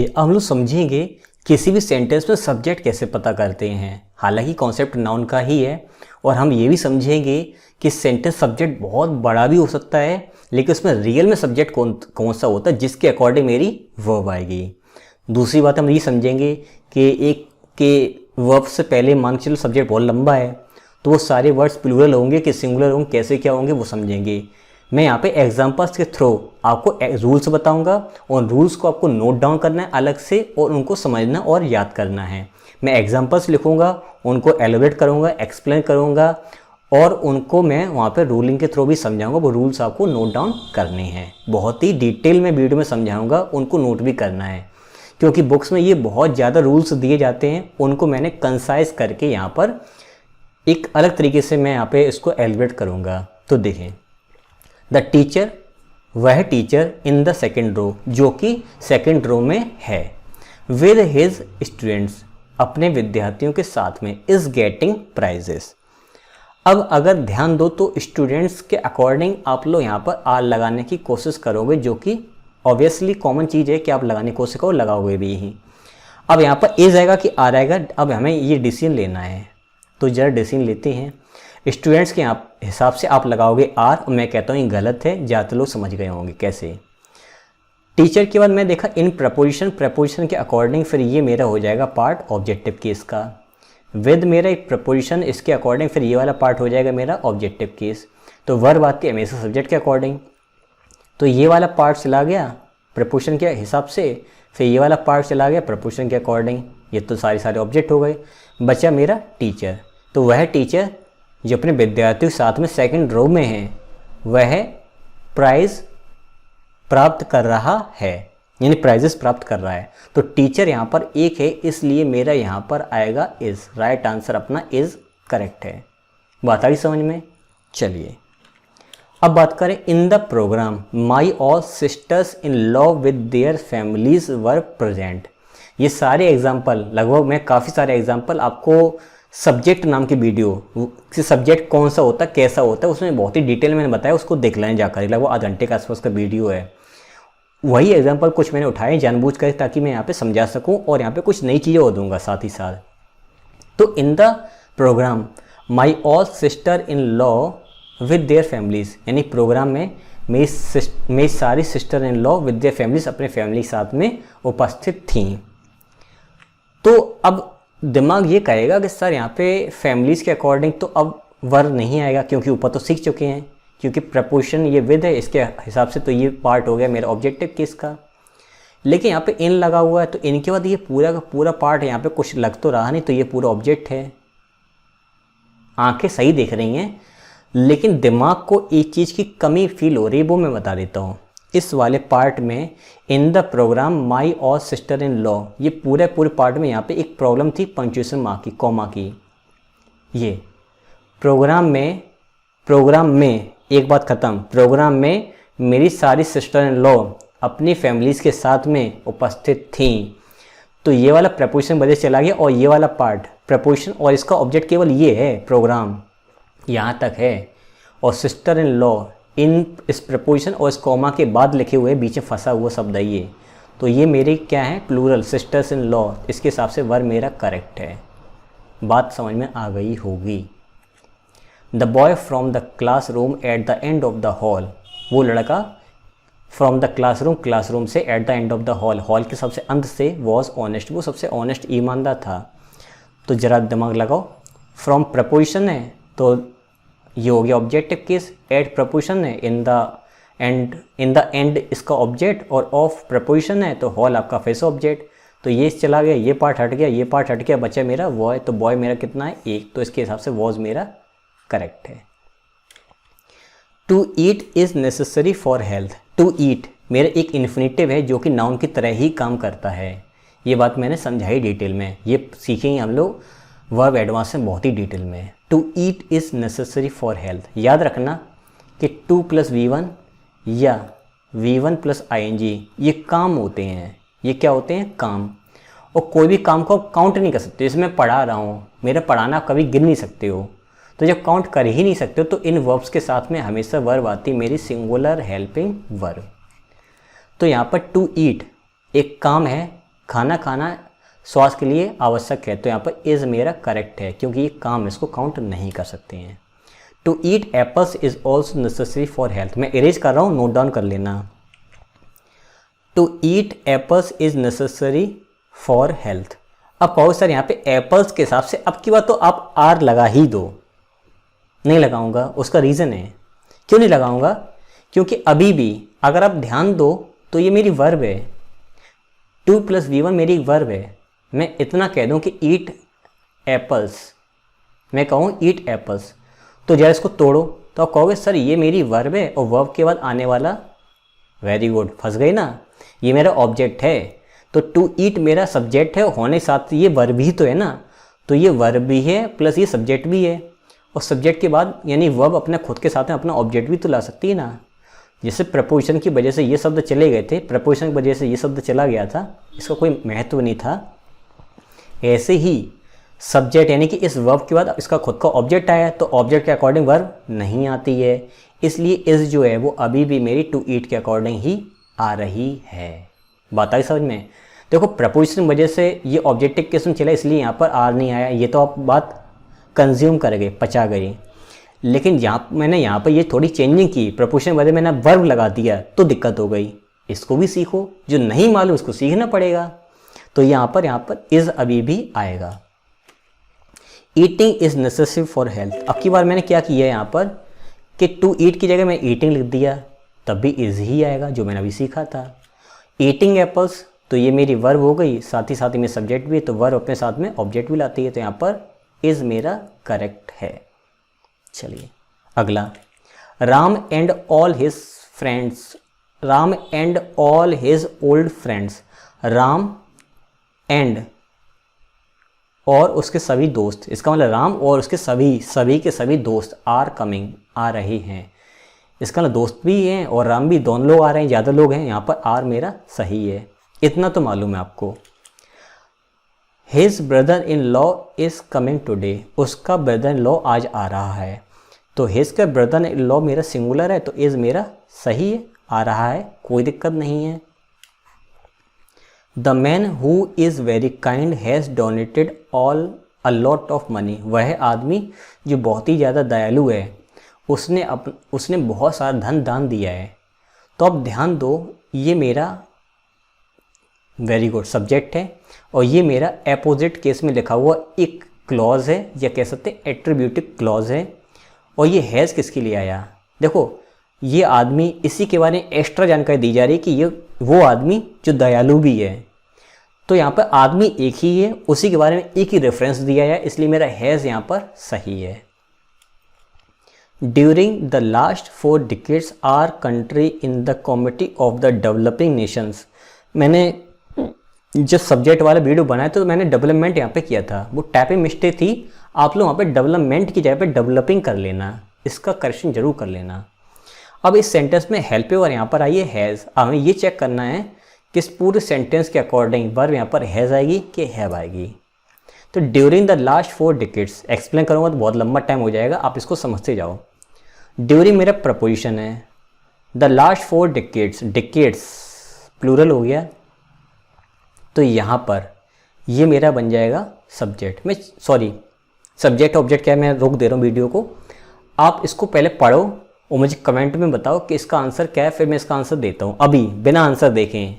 अब हम लोग समझेंगे किसी भी सेंटेंस में सब्जेक्ट कैसे पता करते हैं। हालांकि कॉन्सेप्ट नाउन का ही है, और हम ये भी समझेंगे कि सेंटेंस सब्जेक्ट बहुत बड़ा भी हो सकता है, लेकिन उसमें रियल में सब्जेक्ट कौन सा होता है जिसके अकॉर्डिंग मेरी वर्ब आएगी। दूसरी बात हम ये समझेंगे कि एक के वर्ब से पहले मान के चलो सब्जेक्ट बहुत लंबा है, तो वो सारे वर्ड्स प्लूरल होंगे कि सिंगुलर होंगे, कैसे क्या होंगे वो समझेंगे। मैं यहाँ पे एग्जांपल्स के थ्रू आपको रूल्स बताऊंगा, और रूल्स को आपको नोट डाउन करना है अलग से और उनको समझना और याद करना है। मैं एग्जांपल्स लिखूंगा, उनको एलिब्रेट करूंगा, एक्सप्लेन करूंगा, और उनको मैं वहाँ पे रूलिंग के थ्रू भी समझाऊंगा। वो रूल्स आपको नोट डाउन करने हैं, बहुत ही डिटेल में वीडियो में समझाऊंगा, उनको नोट भी करना है, क्योंकि बुक्स में ये बहुत ज़्यादा रूल्स दिए जाते हैं। उनको मैंने कंसाइज करके यहाँ पर एक अलग तरीके से मैं यहाँ पे इसको एलिब्रेट करूँगा। तो देखें, द टीचर, वह teacher in the second row, जो कि सेकेंड रो में है, विद हिज स्टूडेंट्स, अपने विद्यार्थियों के साथ में, इज गेटिंग प्राइजेस। अब अगर ध्यान दो तो स्टूडेंट्स के अकॉर्डिंग आप लोग यहाँ पर आर लगाने की कोशिश करोगे, जो कि ऑब्वियसली कॉमन चीज़ है कि आप लगाने की कोशिश करो, लगाओगे भी ही। अब यहाँ पर इज आएगा कि आर आएगा। अब हमें ये डिसीजन लेना है, तो जरा डिसीजन लेते हैं। स्टूडेंट्स के हिसाब से आप लगाओगे आर, और मैं कहता हूँ ये गलत है, ज़्यादातर लोग समझ गए होंगे कैसे। टीचर के बाद मैं देखा इन प्रपोजिशन, प्रपोजिशन के अकॉर्डिंग फिर ये मेरा हो जाएगा पार्ट ऑब्जेक्टिव केस का। विद मेरा एक प्रपोजिशन, इसके अकॉर्डिंग फिर ये वाला पार्ट हो जाएगा मेरा ऑब्जेक्टिव केस। तो वर्ब आती है हमेशा सब्जेक्ट के अकॉर्डिंग, तो ये वाला पार्ट चला गया प्रपोजिशन के हिसाब से, फिर ये वाला पार्ट चला गया प्रपोजिशन के अकॉर्डिंग। ये तो सारे ऑब्जेक्ट हो गए, बचा मेरा टीचर। तो वह टीचर जो अपने विद्यार्थियों के साथ में सेकंड रो में है, वह प्राइज़ प्राप्त कर रहा है, यानी प्राइजेस प्राप्त कर रहा है। तो टीचर यहाँ पर एक है, इसलिए मेरा यहाँ पर आएगा इज। राइट आंसर अपना इज करेक्ट है। बात आ गई समझ में? चलिए अब बात करें in the program my all sisters in law with their families were present. ये सारे एग्जाम्पल, लगभग मैं काफ़ी सारे एग्जाम्पल आपको सब्जेक्ट नाम की वीडियो से, सब्जेक्ट कौन सा होता है कैसा होता है उसमें बहुत ही डिटेल मैंने बताया, उसको देख लें जाकर। लगभग आधे घंटे के आसपास का वीडियो है। वही एग्जाम्पल कुछ मैंने उठाए जानबूझ कर, ताकि मैं यहाँ पे समझा सकूँ और यहाँ पे कुछ नई चीज़ें और दूंगा साथ ही साथ। तो in the program my all sister in law with their families, यानी प्रोग्राम में मेरी सारी sister in law with their families, अपने फैमिली के साथ में उपस्थित थीं। तो अब दिमाग ये कहेगा कि सर यहाँ पे फैमिलीज़ के अकॉर्डिंग तो अब वर्ब नहीं आएगा, क्योंकि ऊपर तो सीख चुके हैं, क्योंकि प्रपोजिशन ये विद है, इसके हिसाब से तो ये पार्ट हो गया मेरा ऑब्जेक्टिव केस का। लेकिन यहाँ पे इन लगा हुआ है, तो इनके बाद ये पूरा का पूरा पार्ट यहाँ पे कुछ लग तो रहा नहीं, तो ये पूरा ऑब्जेक्ट है। आंखें सही देख रही हैं, लेकिन दिमाग को एक चीज़ की कमी फील हो रही है, वो मैं बता देता हूँ। इस वाले पार्ट में इन द प्रोग्राम माई और सिस्टर इन लॉ, ये पूरे पार्ट में यहाँ पे एक प्रॉब्लम थी पंक्चुएशन मार्क की, कॉमा की। ये प्रोग्राम में एक बात ख़त्म, प्रोग्राम में मेरी सारी सिस्टर इन लॉ अपनी फैमिलीज़ के साथ में उपस्थित थीं। तो ये वाला प्रपोजिशन वजह चला गया, और ये वाला पार्ट प्रपोजिशन और इसका ऑब्जेक्ट केवल ये है, प्रोग्राम यहाँ तक है, और सिस्टर इन लॉ इन इस प्रपोजिशन और इस कॉमा के बाद लिखे हुए बीच में फंसा हुआ शब्द है ये। तो ये मेरे क्या है, प्लूरल सिस्टर्स इन लॉ, इसके हिसाब से वर्ब मेरा करेक्ट है। बात समझ में आ गई होगी। The boy from the classroom at the end of the hall, वो लड़का फ्रॉम द क्लासरूम से at the end of the hall के सबसे अंत से, वॉज ऑनेस्ट, वो सबसे ऑनेस्ट ईमानदार था। तो जरा दिमाग लगाओ, फ्रॉम प्रपोजिशन है तो ये हो गया ऑब्जेक्टिव केस, एट प्रपोजिशन है, इन द एंड इसका ऑब्जेक्ट, और ऑफ प्रपोजिशन है तो हॉल आपका फेस ऑब्जेक्ट। तो ये चला गया, ये पार्ट हट गया, ये पार्ट हट गया, बचा मेरा बॉय। तो बॉय मेरा कितना है, एक, तो इसके हिसाब से वॉज मेरा करेक्ट है। To eat is necessary for health, to eat मेरा एक इन्फिनेटिव है जो कि नाउन की तरह ही काम करता है। ये बात मैंने समझाई डिटेल में, ये सीखेंगे हम लोग वर्ब एडवांस में बहुत ही डिटेल में। To eat is necessary for health, याद रखना कि 2 + V1 या V1 + ING ये काम होते हैं। ये क्या होते हैं, काम। और कोई भी काम को आप काउंट नहीं कर सकते। जैसे मैं पढ़ा रहा हूँ, मेरा पढ़ाना कभी गिन नहीं सकते हो, तो जब काउंट कर ही नहीं सकते हो तो इन वर्ब्स के साथ में हमेशा वर्ब आती मेरी सिंगुलर हेल्पिंग वर्ब। तो यहाँ पर टू ईट एक काम है, खाना खाना स्वास्थ्य के लिए आवश्यक है, तो यहाँ पर इज़ मेरा करेक्ट है क्योंकि ये काम इसको काउंट नहीं कर सकते हैं। To eat apples is also necessary for health, मैं इरेज कर रहा हूँ, नोट डाउन कर लेना। To eat apples is necessary for health. अब कहो सर यहाँ पे एप्पल्स के हिसाब से अब की बात तो आप आर लगा ही दो, नहीं लगाऊंगा। उसका रीज़न है, क्यों नहीं लगाऊंगा, क्योंकि अभी भी अगर आप ध्यान दो तो ये मेरी वर्ब है, 2 + V1 मेरी वर्ब है। मैं इतना कह दूं कि ईट एप्पल्स, मैं कहूँ ईट एप्पल्स, तो जरा इसको तोड़ो तो आप कहोगे सर ये मेरी वर्ब है और वर्ब के बाद आने वाला, वेरी गुड, फंस गई ना, ये मेरा ऑब्जेक्ट है। तो टू ईट मेरा सब्जेक्ट है, होने साथ ये वर्ब ही तो है ना, तो ये वर्ब भी है प्लस ये सब्जेक्ट भी है, और सब्जेक्ट के बाद यानी वर्ब अपने खुद के साथ में अपना ऑब्जेक्ट भी तो ला सकती है ना। जैसे प्रपोजिशन की वजह से ये शब्द चले गए थे, प्रपोजिशन की वजह से ये शब्द चला गया था, इसका कोई महत्व नहीं था, ऐसे ही सब्जेक्ट यानी कि इस वर्ब के बाद इसका खुद का ऑब्जेक्ट आया तो ऑब्जेक्ट के अकॉर्डिंग वर्ब नहीं आती है, इसलिए इस जो है वो अभी भी मेरी टू ईट के अकॉर्डिंग ही आ रही है। बात आई समझ में? देखो प्रपोजिशन की वजह से ये ऑब्जेक्टिव केस में चला इसलिए यहाँ पर आर नहीं आया, ये तो आप बात कंज्यूम कर गए, पचा गई। लेकिन मैंने यहाँ पर ये थोड़ी चेंजिंग की, प्रपोजिशन की वजह मैंने वर्ब लगा दिया तो दिक्कत हो गई। इसको भी सीखो, जो नहीं मालूम उसको सीखना पड़ेगा। तो यहाँ पर इज़ अभी भी आएगा। Eating is necessary for health, अब की बार मैंने क्या किया है यहाँ पर कि टू ईट की जगह मैं ईटिंग लिख दिया, तब भी इज़ ही आएगा जो मैंने अभी सीखा था। ईटिंग एप्पल्स, तो ये मेरी वर्ब हो गई, साथ ही में सब्जेक्ट भी, तो वर्ब अपने साथ में ऑब्जेक्ट भी लाती है, तो यहाँ पर इज़ मेरा करेक्ट है। चलिए अगला, Ram and all his friends, Ram and all his old friends, Ram and और उसके सभी दोस्त, इसका मतलब राम और उसके सभी के सभी दोस्त आर कमिंग, आ रहे हैं। इसका मतलब दोस्त भी हैं और राम भी, दोनों लोग आ रहे हैं, ज़्यादा लोग हैं, यहाँ पर आर मेरा सही है, इतना तो मालूम है आपको। His brother in law is coming today, उसका ब्रदर इन लॉ आज आ रहा है, तो हिज का ब्रदर इन लॉ मेरा सिंगुलर है तो इज़ मेरा सही है, आ रहा है, कोई दिक्कत नहीं है। The man who is very kind has donated a lot of money, वह आदमी जो बहुत ही ज़्यादा दयालु है उसने बहुत सारा धन दान दिया है। तो अब ध्यान दो, ये मेरा वेरी गुड सब्जेक्ट है और ये मेरा अपोजिट केस में लिखा हुआ एक क्लॉज है, या कह सकते हैं एट्रीब्यूटिव क्लॉज है। और ये हैज़ किसके लिए आया, देखो ये आदमी, इसी के बारे में एक्स्ट्रा जानकारी दी जा रही है कि ये वो आदमी जो दयालु भी है, तो यहाँ पर आदमी एक ही है, उसी के बारे में एक ही रेफरेंस दिया है, इसलिए मेरा हैज़ यहाँ पर सही है। During the last 4 decades our country in the committee of the developing Nations, मैंने जब सब्जेक्ट वाला वीडियो बनाया तो मैंने डेवलपमेंट यहाँ पे किया था, वो टाइपिंग मिस्टेक थी, आप लोग वहाँ पे डेवलपमेंट की जगह पे डेवलपिंग कर लेना, इसका करेक्शन जरूर कर लेना। अब इस सेंटेंस में हेल्प और यहाँ पर आई है हैज़, हमें ये चेक करना है कि इस पूरे सेंटेंस के अकॉर्डिंग वर्ब यहाँ पर हैज़ आएगी कि हैव आएगी। तो during the last 4 decades, explain करूँगा तो बहुत लंबा टाइम हो जाएगा, आप इसको समझते जाओ। ड्यूरिंग मेरा प्रपोजिशन है, the last 4 decades, decades plural हो गया, तो यहाँ पर ये मेरा बन जाएगा सब्जेक्ट। मैं सॉरी सब्जेक्ट ऑब्जेक्ट क्या है, मैं रोक दे रहा हूँ वीडियो को, आप इसको पहले पढ़ो और मुझे कमेंट में बताओ कि इसका आंसर क्या है, फिर मैं इसका आंसर देता हूँ अभी बिना आंसर देखें।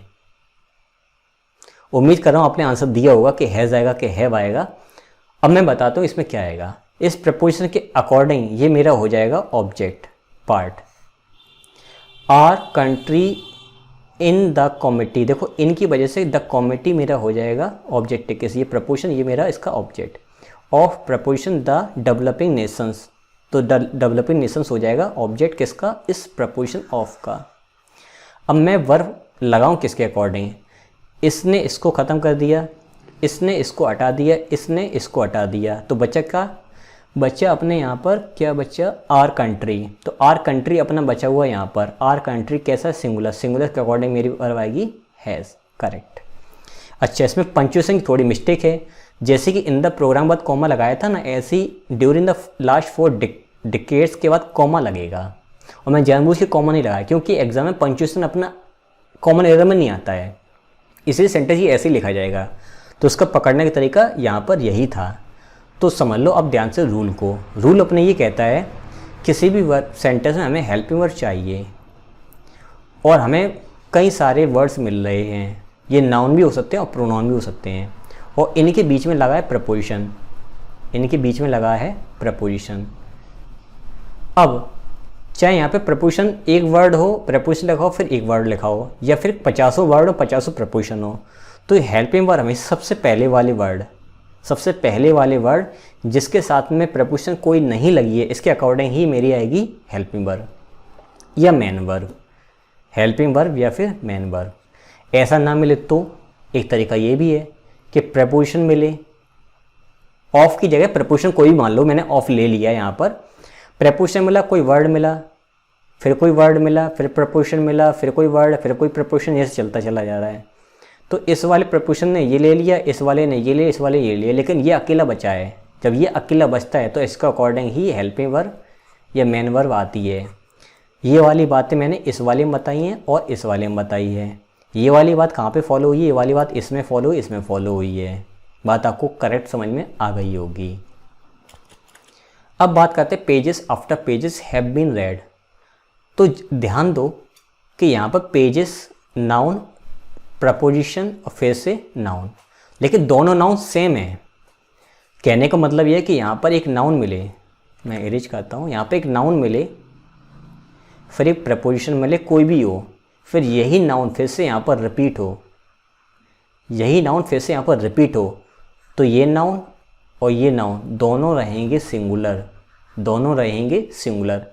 उम्मीद कर रहा हूँ आपने आंसर दिया होगा कि हैज़ आएगा कि हैव आएगा। अब मैं बताता हूँ इसमें क्या आएगा। इस प्रपोजिशन के अकॉर्डिंग ये मेरा हो जाएगा object part. Our country in the committee, देखो इनकी वजह से द कमिटी मेरा हो जाएगा ऑब्जेक्ट केस, ये प्रपोजिशन ये मेरा इसका object. Of preposition the developing Nations, तो डेवलपिंग नेशंस हो जाएगा ऑब्जेक्ट किसका, इस प्रपोजिशन ऑफ का। अब मैं वर्ब लगाऊं किसके अकॉर्डिंग, इसने इसको ख़त्म कर दिया, इसने इसको हटा दिया, इसने इसको हटा दिया, तो बच्चा अपने यहाँ पर क्या बच्चा, आर कंट्री, तो आर कंट्री अपना बचा हुआ यहाँ पर, आर कंट्री कैसा सिंगुलर, सिंगुलर के अकॉर्डिंग मेरी वर्ब आएगी हैज़, करेक्ट। अच्छा इसमें पंक्चुएशन की थोड़ी मिस्टेक है, जैसे कि इन द प्रोग्राम बाद कॉमा लगाया था ना, ऐसे ही ड्यूरिंग द लास्ट 4 डिकेड्स के बाद कॉमा लगेगा, और मैं जानबूझ के कॉमा नहीं लगाया क्योंकि एग्जाम में पंक्चुएशन अपना कॉमन एरर में नहीं आता है, इसलिए सेंटेंस ही ऐसे ही लिखा जाएगा। तो उसका पकड़ने का तरीका यहाँ पर यही था। तो समझ लो अब ध्यान से रूल को। रूल अपने ये कहता है किसी भी वर्ड सेंटेंस में हमें हेल्पिंग वर्ड चाहिए और हमें कई सारे वर्ड्स मिल रहे हैं। ये नाउन भी हो सकते हैं और प्रोनाउन भी हो सकते हैं और इनके बीच में लगा है प्रपोजिशन, इनके बीच में लगा है प्रपोजिशन। अब चाहे यहाँ पे प्रपोजिशन एक वर्ड हो, प्रपोजिशन लिखा हो, फिर एक वर्ड लिखा हो, या फिर 50 वर्ड हो 50 प्रपोजिशन हो, तो हेल्पिंग वर्ड हमें सबसे पहले वाले वर्ड जिसके साथ में प्रपोजिशन कोई नहीं लगी है, इसके अकॉर्डिंग ही मेरी आएगी हेल्पिंग वर्ब या मेन वर्ब। हेल्पिंग वर्ब या फिर मेन वर्ब। ऐसा ना मिले तो एक तरीका ये भी है कि प्रपोजिशन मिले, ऑफ की जगह प्रपोजिशन कोई भी मान लो, मैंने ऑफ ले लिया यहाँ पर, प्रपोजिशन मिला, कोई वर्ड मिला, फिर कोई वर्ड मिला, फिर प्रपोजिशन मिला, फिर कोई वर्ड, फिर कोई प्रपोजिशन, ऐसे चलता चला जा रहा है। तो इस वाले प्रपोजिशन ने ये ले लिया, इस वाले ने ये लिया, इस वाले ये लिया, लेकिन ये अकेला बचा है। जब ये अकेला बचता है तो इसका अकॉर्डिंग ही हेल्पिंग वर्ब या मेन वर्ब आती है। ये वाली बातें मैंने इस वाले में बताई हैं और इस वाले में बताई है। ये वाली बात कहाँ पे फॉलो हुई है, ये वाली बात इसमें फॉलो हुई, इसमें फॉलो हुई है। बात आपको करेक्ट समझ में आ गई होगी। अब बात करते हैं pages after pages have been read. तो ध्यान दो कि यहाँ पर पेजेस नाउन, प्रपोजिशन और फिर से नाउन, लेकिन दोनों नाउन सेम है। कहने का मतलब यह है कि यहाँ पर एक नाउन मिले, मैं इरेज करता हूँ, यहाँ पे एक नाउन मिले, फिर एक प्रपोजिशन मिले, कोई भी हो, फिर यही नाउन फिर से यहाँ पर रिपीट हो, यही नाउन फिर से यहाँ पर रिपीट हो, तो ये नाउन और ये नाउन दोनों रहेंगे सिंगुलर, दोनों रहेंगे सिंगुलर।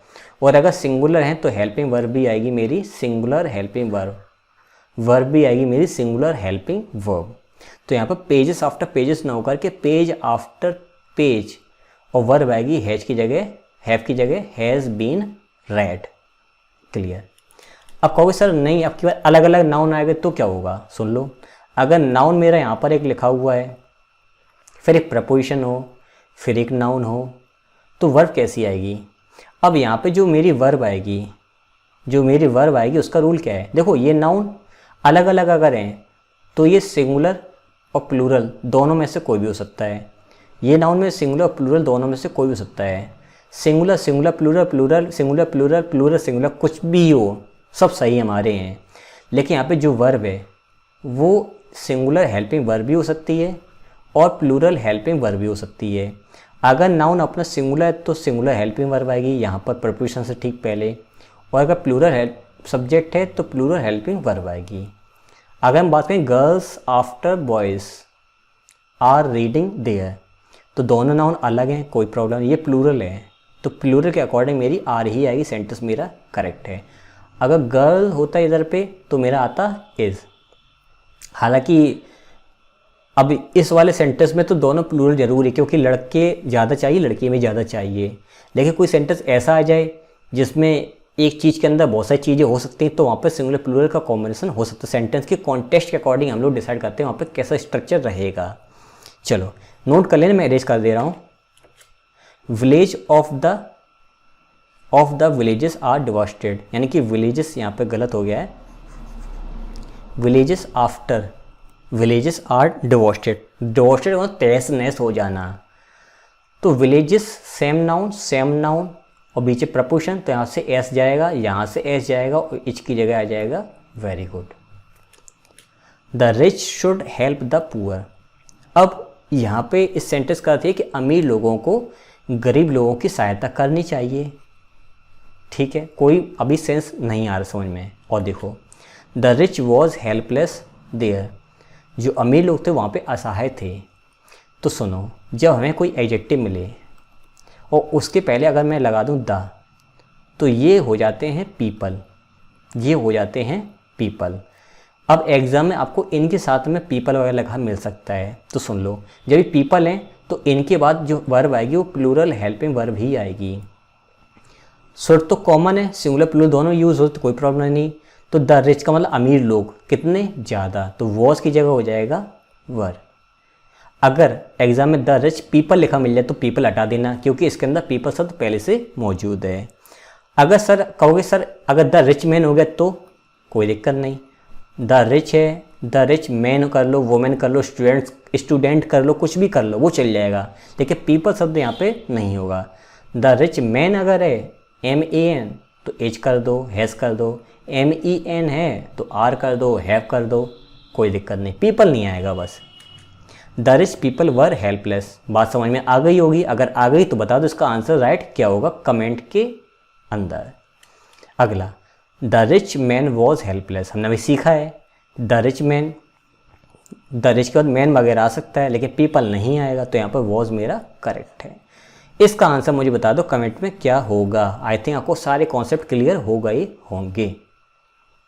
और अगर सिंगुलर हैं तो हेल्पिंग वर्ब भी आएगी मेरी सिंगुलर हेल्पिंग वर्ब, वर्ब भी आएगी मेरी सिंगुलर हेल्पिंग वर्ब। तो यहाँ पर पेजेस आफ्टर पेजेस ना होकर के पेज आफ्टर पेज, और वर्ब आएगी हैज की जगह, हैव की जगह हैज़ बीन रेड। क्लियर। अब कहोगे सर नहीं, अब की बार अलग अलग नाउन आएगा तो क्या होगा? सुन लो, अगर नाउन मेरा यहाँ पर एक लिखा हुआ है, फिर एक प्रपोजिशन हो, फिर एक नाउन हो, तो वर्ब कैसी आएगी? अब यहाँ पे जो मेरी वर्ब आएगी, उसका रूल क्या है? देखो ये नाउन अलग अलग अगर हैं तो ये सिंगुलर और प्लूरल दोनों में से कोई भी हो सकता है। ये नाउन में सिंगुलर और प्लूरल दोनों में से कोई भी हो सकता है। Singular singular plural plural singular plural plural singular, कुछ भी हो, सब सही हमारे हैं। लेकिन यहाँ पे जो वर्ब है वो सिंगुलर हेल्पिंग वर्ब भी हो सकती है और प्लूरल हेल्पिंग वर्ब भी हो सकती है। अगर नाउन अपना सिंगुलर है तो सिंगुलर हेल्पिंग वर्ब आएगी यहाँ पर प्रपोजिशन से ठीक पहले, और अगर प्लूरल सब्जेक्ट है तो प्लूरल हेल्पिंग वर्ब आएगी। अगर हम बात करें girls after boys are reading there, तो दोनों नाउन अलग हैं, कोई प्रॉब्लम नहीं, ये प्लूरल है तो प्लूरल के अकॉर्डिंग मेरी आर ही आएगी, सेंटेंस मेरा करेक्ट है। अगर गर्ल होता इधर पे तो मेरा आता इज़। हालांकि अब इस वाले सेंटेंस में तो दोनों प्लूरल जरूर है क्योंकि लड़के ज़्यादा चाहिए, लड़की में ज़्यादा चाहिए। लेकिन कोई सेंटेंस ऐसा आ जाए जिसमें एक चीज़ के अंदर बहुत सारी चीज़ें हो सकती हैं तो वहाँ पर सिंगुलर प्लूरल का कॉम्बिनेशन हो सकता है। सेंटेंस के कॉन्टेक्स्ट के अकॉर्डिंग हम लोग डिसाइड करते हैं वहाँ पर कैसा स्ट्रक्चर रहेगा। चलो नोट कर लेना, मैं इरेज कर दे रहा हूँ। Village of the villages are devastated, यानी कि विलेजेस यहाँ पे गलत हो गया है, villages after villages are devastated. Devastated मतलब तहस नहस हो जाना। तो विलेजेस सेम नाउन और बीच प्रपोजिशन, तो यहाँ से एस जाएगा, यहाँ से एस जाएगा और इच की जगह आ जाएगा very good. The rich should help the poor. अब यहाँ पे इस सेंटेंस का अर्थ है कि अमीर लोगों को गरीब लोगों की सहायता करनी चाहिए। ठीक है, कोई अभी सेंस नहीं आ रहा समझ में। और देखो the rich was helpless there, जो अमीर लोग थे वहाँ पे असहाय थे। तो सुनो, जब हमें कोई एडजेक्टिव मिले और उसके पहले अगर मैं लगा दूँ द, तो ये हो जाते हैं पीपल, ये हो जाते हैं पीपल। अब एग्ज़ाम में आपको इनके साथ में पीपल वगैरह लिखा मिल सकता है, तो सुन लो, जब ये पीपल हैं तो इनके बाद जो वर्ब आएगी वो प्लूरल हेल्पिंग वर्ब ही आएगी। शुड तो कॉमन है, सिंगुलर प्लूरल दोनों यूज़ हो तो कोई प्रॉब्लम नहीं। तो द रिच का मतलब अमीर लोग, कितने? ज़्यादा, तो वॉज की जगह हो जाएगा वर। अगर एग्जाम में द रिच पीपल लिखा मिल जाए तो पीपल हटा देना क्योंकि इसके अंदर पीपल शब्द पहले से मौजूद है। अगर सर कहोगे सर अगर द रिच मैन हो गया तो कोई दिक्कत नहीं, द रिच है द रिच मैन कर लो, वुमेन कर लो, स्टूडेंट कर लो, कुछ भी कर लो, वो चल जाएगा। देखिए पीपल शब्द यहाँ पे नहीं होगा। द रिच मैन अगर है MAN तो एच कर दो, हैज़ कर दो। MEN है तो आर कर दो, हैव कर दो, कोई दिक्कत नहीं, पीपल नहीं आएगा बस। The rich people were helpless, बात समझ में आ गई होगी। अगर आ गई तो बता दो इसका आंसर राइट क्या होगा कमेंट के अंदर। अगला, the rich man was helpless, हमने अभी सीखा है। The rich man, the rich के बाद मैन वगैरह आ सकता है लेकिन पीपल नहीं आएगा, तो यहाँ पर वॉज मेरा करेक्ट है। इसका आंसर मुझे बता दो कमेंट में क्या होगा। आई थिंक आपको सारे कॉन्सेप्ट क्लियर हो गए होंगे।